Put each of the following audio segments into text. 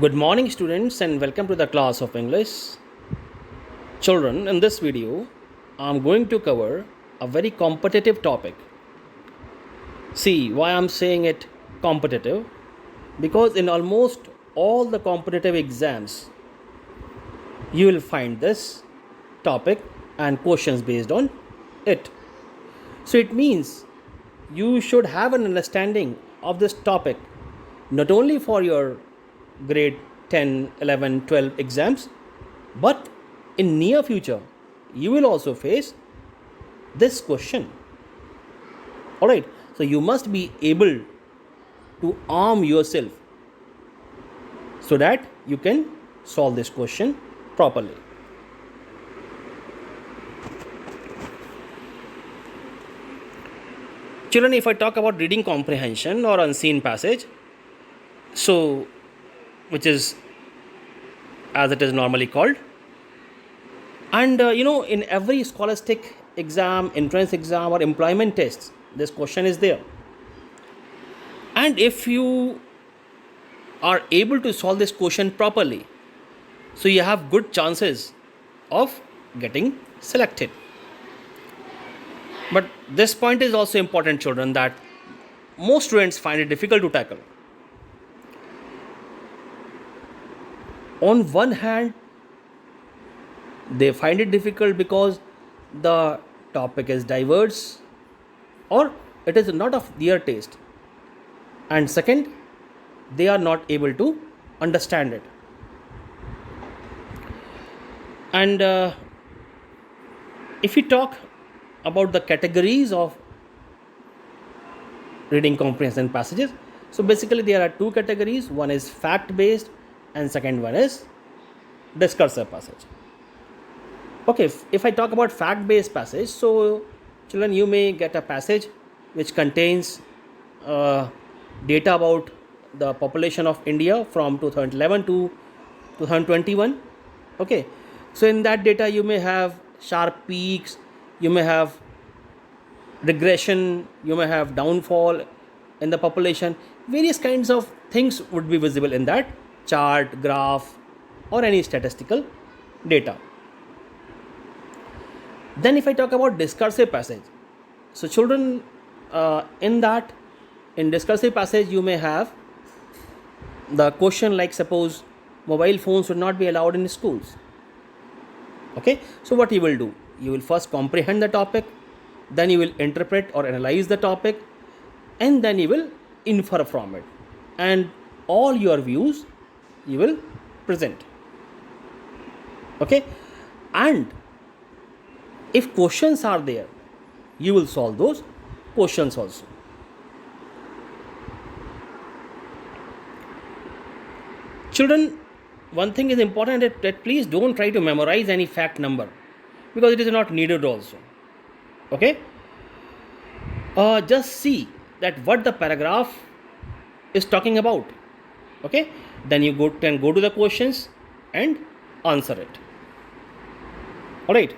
Good morning, students, and welcome to the class of English. Children, in this video, I'm going to cover a very competitive topic. See, why I'm saying it competitive? Because in almost all the competitive exams, you will find this topic and questions based on it. So it means you should have an understanding of this topic not only for your grade 10, 11, 12 exams, but in near future you will also face this question. All right, so you must be able to arm yourself so that you can solve this question properly. Children, if I talk about reading comprehension or unseen passage, so which is as it is normally called, and in every scholastic exam, entrance exam, or employment tests, this question is there. And if you are able to solve this question properly, so you have good chances of getting selected. But this point is also important, children, that most students find it difficult to tackle. On one hand, they find it difficult because the topic is diverse or it is not of their taste, and second, they are not able to understand it. And if we talk about the categories of reading comprehension passages, so basically there are two categories. One is fact based and second one is discursive passage. Okay, if I talk about fact based passage, so children, you may get a passage which contains data about the population of India from 2011 to 2021. Okay, so in that data you may have sharp peaks, you may have regression, you may have downfall in the population. Various kinds of things would be visible in that chart, graph, or any statistical data. Then, if I talk about discursive passage, so children, in discursive passage, you may have the question like, suppose mobile phones would not be allowed in schools. Okay, so what you will do? You will first comprehend the topic, then you will interpret or analyze the topic, and then you will infer from it, and all your views you will present. Okay, and if questions are there, you will solve those questions also. Children, one thing is important, that please don't try to memorize any fact number because it is not needed also. Okay, just see that what the paragraph is talking about. Okay, then you can go to the questions and answer it. All right,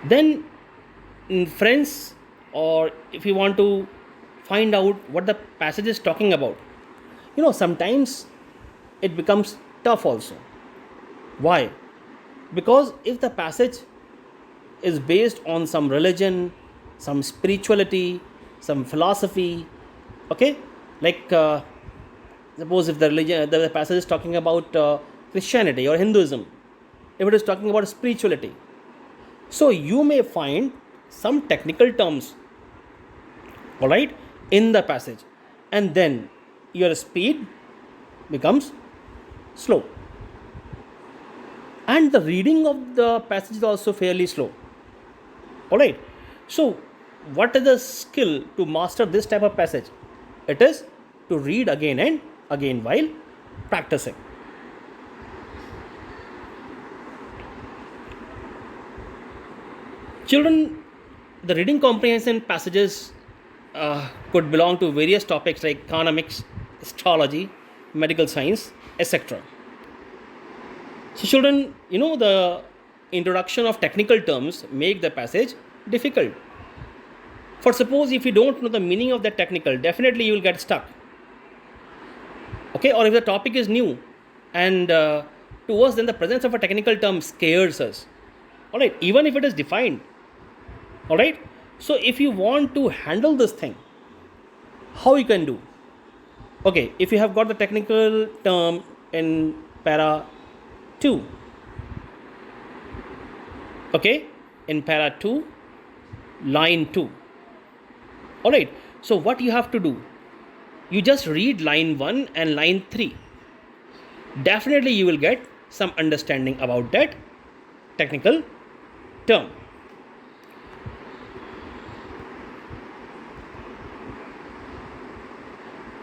then friends, or if you want to find out what the passage is talking about, sometimes it becomes tough also. Why? Because if the passage is based on some religion, some spirituality, some philosophy, okay, like suppose if the passage is talking about Christianity or Hinduism, if it is talking about spirituality, so you may find some technical terms, all right, in the passage, and then your speed becomes slow, and the reading of the passage is also fairly slow. All right, so what is the skill to master this type of passage? It is to read again and again while practicing. Children, the reading comprehension passages could belong to various topics like economics, astrology, medical science, etc. So, children, the introduction of technical terms make the passage difficult. For suppose if you don't know the meaning of that technical, definitely you will get stuck. Okay, or if the topic is new and to us, then the presence of a technical term scares us. All right, even if it is defined. All right, so if you want to handle this thing, how you can do? Okay, if you have got the technical term in para 2, okay, in para 2, line 2. All right, so what you have to do? You just read line 1 and line 3. Definitely you will get some understanding about that technical term.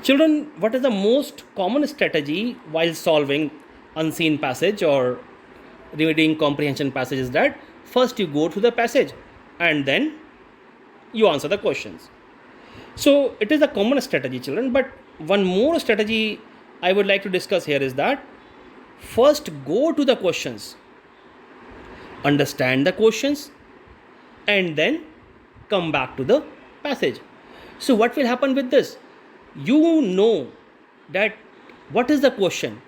Children, what is the most common strategy while solving unseen passage or reading comprehension passage is that first you go through the passage and then you answer the questions. So it is a common strategy, children, but one more strategy I would like to discuss here is that first go to the questions, understand the questions, and then come back to the passage. So what will happen with this? You know that what is the question,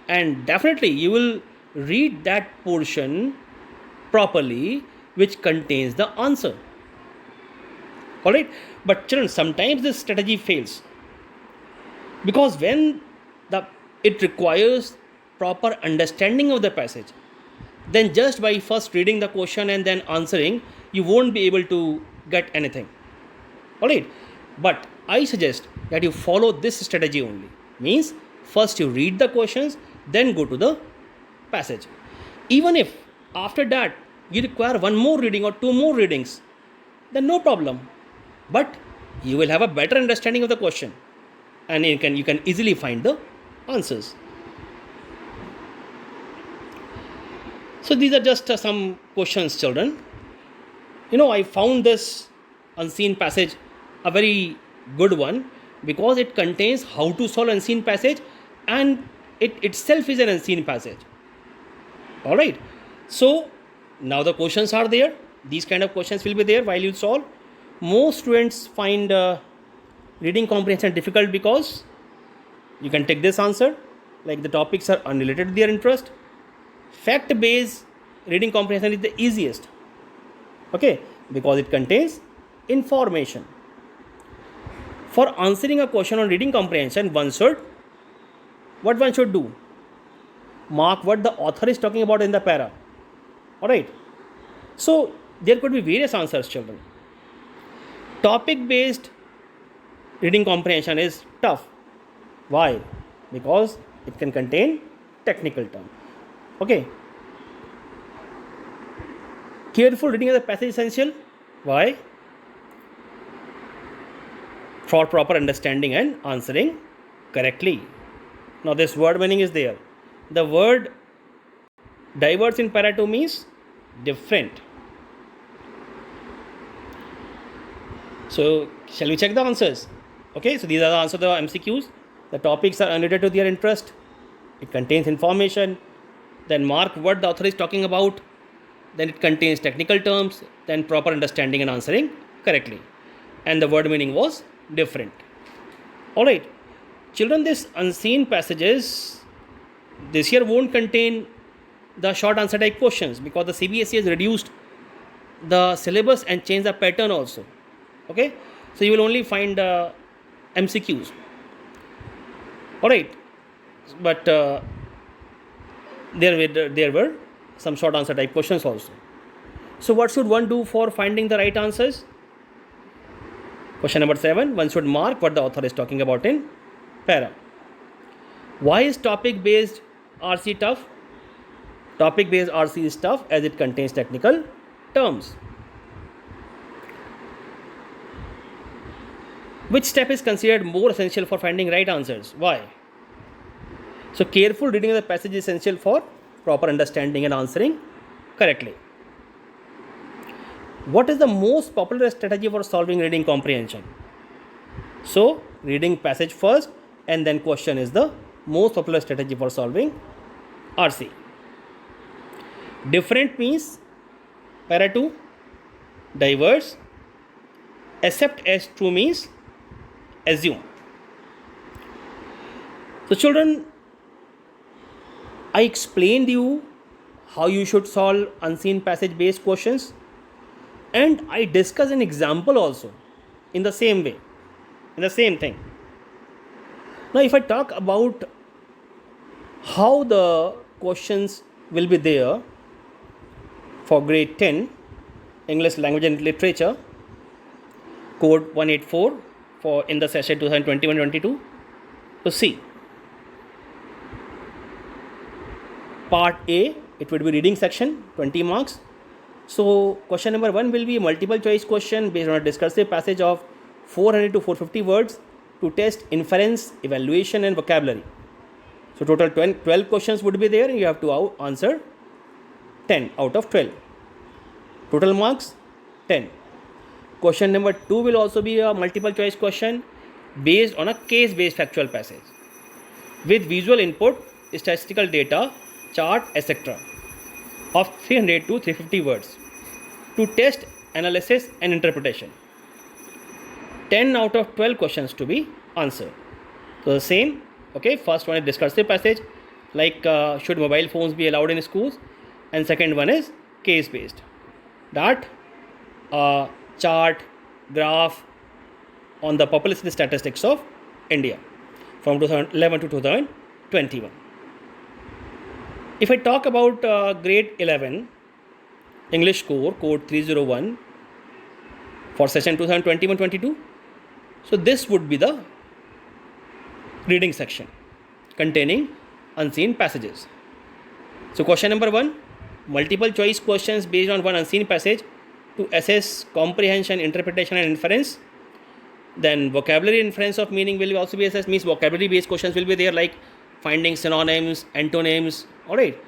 and definitely you will read that portion properly which contains the answer. All right, but children, sometimes this strategy fails because when it requires proper understanding of the passage, then just by first reading the question and then answering, you won't be able to get anything. All right, but I suggest that you follow this strategy only. Means first you read the questions, then go to the passage. Even if after that you require one more reading or two more readings, then no problem. But you will have a better understanding of the question, and you can easily find the answers. So these are just some questions, children. I found this unseen passage a very good one because it contains how to solve unseen passage, and it itself is an unseen passage. All right, so now the questions are there. These kind of questions will be there while you solve. Most students find reading comprehension difficult because you can take this answer, like the topics are unrelated to their interest. Fact based reading comprehension is the easiest, okay, because it contains information. For answering a question on reading comprehension, one should do? Mark what the author is talking about in the para. All right, so there could be various answers, children. Topic based reading comprehension is tough. Why? Because it can contain technical term. Okay. Careful reading of the passage is essential. Why? For proper understanding and answering correctly. Now this word meaning is there. The word diverse in para 2 means different. So shall we check the answers? Okay, so these are the answers to the MCQs. The topics are unrelated to their interest. It contains information. Then mark what the author is talking about. Then it contains technical terms. Then proper understanding and answering correctly. And the word meaning was different. All right, children, this unseen passages this year won't contain the short answer type questions because the CBSE has reduced the syllabus and changed the pattern also. Okay, so you will only find MCQs. All right, but there were some short answer type questions also. So what should one do for finding the right answers? Question number 7, one should mark what the author is talking about in para. Why is topic based RC tough? Topic based RC is tough as it contains technical terms. Which step is considered more essential for finding right answers? Why? So careful reading of the passage is essential for proper understanding and answering correctly. What is the most popular strategy for solving reading comprehension? So reading passage first and then question is the most popular strategy for solving RC. Different means para 2, diverse, accept as true means assume. So children, I explained you how you should solve unseen passage based questions, and I discuss an example also in the same way, in the same thing. Now, if I talk about how the questions will be there for grade 10 English language and literature, code 184 for in the session 2021-22. So see, part A, it would be reading section, 20 marks. So question number 1 will be a multiple choice question based on a discursive passage of 400 to 450 words to test inference, evaluation and vocabulary. So total 12 questions would be there and you have to answer 10 out of 12. Total marks 10. Question number 2 will also be a multiple choice question based on a case based factual passage with visual input, statistical data, chart, etc. of 300 to 350 words to test analysis and interpretation. 10 out of 12 questions to be answered. So the same, okay, first one is discursive passage like should mobile phones be allowed in schools, and second one is case based, that chart, graph on the population statistics of India from 2011 to 2021. If I talk about grade 11 English score, code 301 for session 2021-22, so this would be the reading section containing unseen passages. So question number 1, multiple choice questions based on one unseen passage to assess comprehension, interpretation and inference. Then vocabulary inference of meaning will also be assessed, means vocabulary based questions will be there like finding synonyms, antonyms. Alright,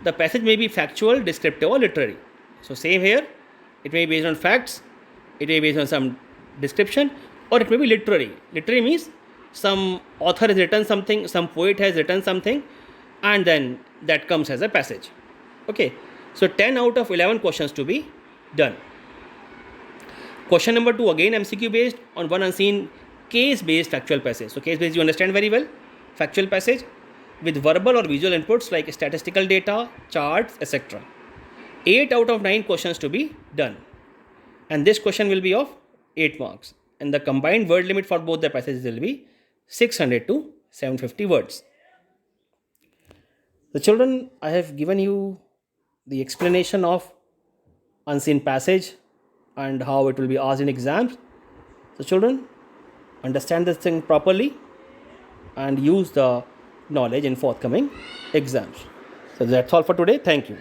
the passage may be factual, descriptive or literary. So same here, it may be based on facts, it may be based on some description, or it may be literary. Literary means some author has written something, some poet has written something, and then that comes as a passage. Okay, so 10 out of 11 questions to be done. Question number 2, again MCQ based on one unseen case based factual passage. So case based you understand very well, factual passage with verbal or visual inputs like statistical data, charts, etc. 8 out of 9 questions to be done, and this question will be of 8 marks, and the combined word limit for both the passages will be 600 to 750 words. The children, I have given you the explanation of unseen passage and how it will be asked in exams. So children, understand this thing properly and use the knowledge in forthcoming exams. So that's all for today. Thank you.